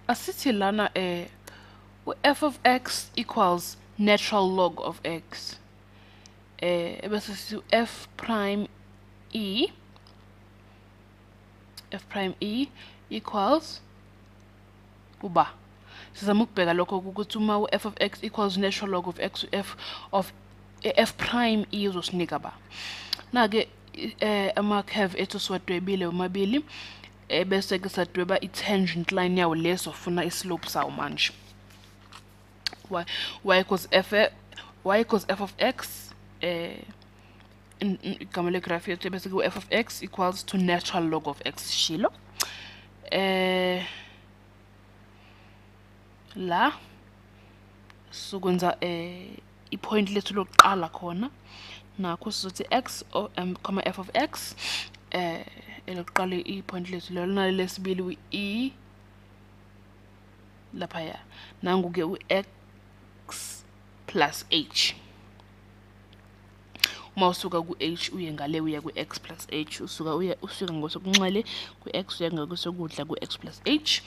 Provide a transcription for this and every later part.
asithi lana f of x equals natural log of x. Bese sithi f prime e equals uba. Sizama ukubheka lokho ukuthi uma f of x equals natural log of x f of f prime e uzosinika ba. Na-ke ama curve ethu siwadwebile omabili bese ke sadweba i-tangent line yawo leso sofuna islope sawo manje. Y equals f of x igama legraph yethu bese ku f of x equals to natural log of x shilo. La sokwenza i-point lethu lokuqala khona nakho sizothi x comma f of x elokuqala i-point lethu lona lesibili u-e lapha ya nangu ke u-x plus h. Uma usuka ku-h uye ngale uya ku-x plus h usuka ngosokunxele ku-x uya ngakosokudla ku-x plus h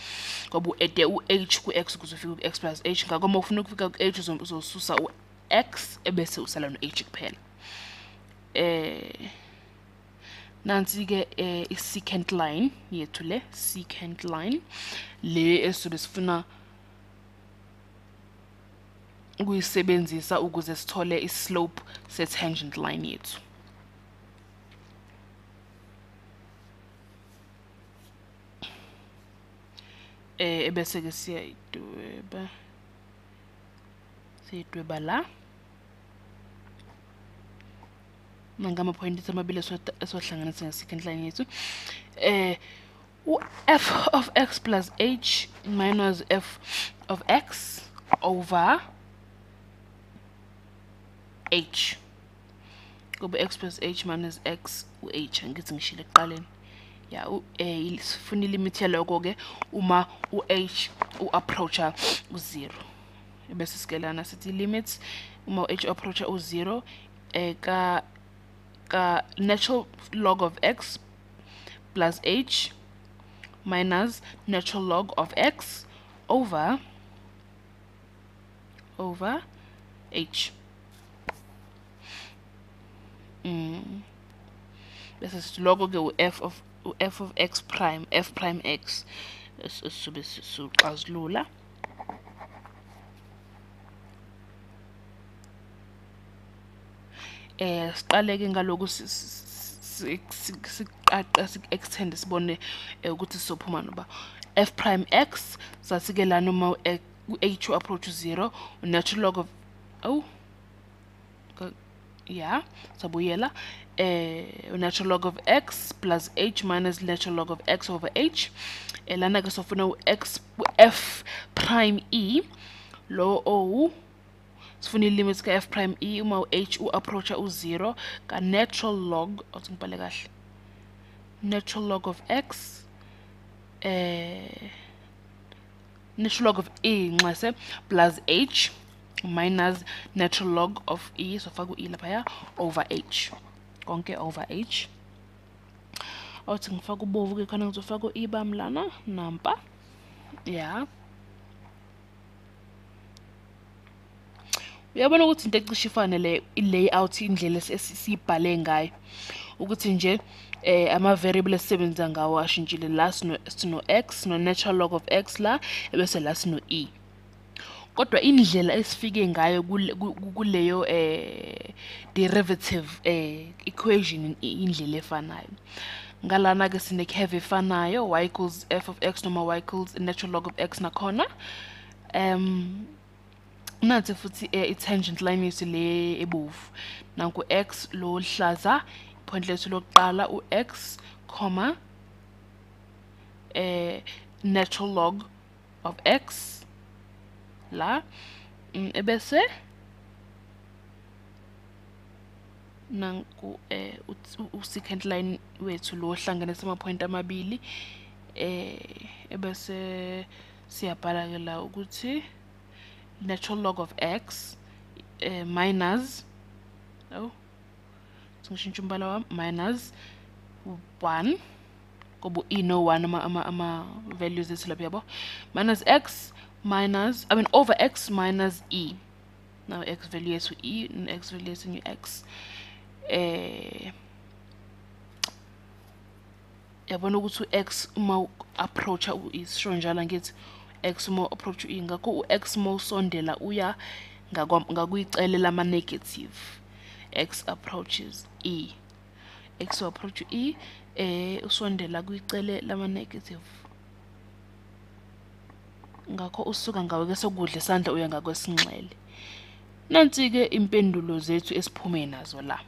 ngoba u-ede u-h ku-x kuzofika ku-x plus h. Ngakho uma ufuna ukufika ku-h uzosusa u-x ebese usala no-h kuphela. Nansi-ke i-secant line yethu le secant line le esobe sifuna ukuyisebenzisa ukuze sithole islope se-tangent line yethu. Ebese-ke siyidweba la ngama-point amabili esohlanganisa nge-secant line yethu. U-f of x plus h minus f of x over h kube x plus h minus x u-h angithi ngishilo ekuqaleni ya sifuna ilimit yaloko ke uma u-h u-approacha u-0 bese sikelana sithi limits uma u-h approacha u-0 ka natural log of x plus h minus natural log of x over h. Bese siloko ke u-f of x prime f prime x sobe siqazulula siqale ke ngaloku siqaqa si-extend sibone ukuthi sizophuma noba f prime x sathi-ke lana uma u-h approach u-0 natural log of sabuyela natural log of x plus h minus natural log of x over h. Lana ke sofuna u-f prime e lo o sifuna i-limits ka f prime e uma u-h u-approacha u-0 ka natural log ngibhale kahle natural log of x natural log of e nxese plus h minus natural log of e sofaka u-e laphaya over h konke over h. Awuthi ngifaka ubovu ke khona ngizofaka u-e bami lana nampa ya. Uyabona ukuthi into ecishe ifane le i-layout indlela esiyibhale ngayo ukuthi nje ama-variable esisebenza ngawo ashintshile la sino x no natural log of x la ebese la sino e. Kodwa indlela esifike ngayo kuleyo derivative equation indlela efanayo. Ngalana ke sine curve efanayo y equals f of x noma y equals natural log of x nakhona. Nathi futhi i-tangent line yethu le ebovu nanku x lo hlaza point lethu lokuqala u-x comma natural log of x la ebese nanku u-secant line wethu lo hlanganisa ama-point amabili ebese siyabhala ke la ukuthi natural log of x minus singishintsha umbala wami minus 1 ngoba e no 1 ama values ethi lapha yabo. Minus x minus, I mean over x minus e. Now x value yethu e, and x value yethu x. Yabona ukuthi u-x uma approacha u-e, sisho njalo ngithi x uma approach u-e, ngakho u-x uma usondela uya ngakuyicele lama-negative. X approaches e. X approach e, usondela kuyicele lama-negative. Ngakho usuka ngawe kwesokudla isandla uya ngakwesinxele. Nansi-ke impendulo zethu esiphume nazo la.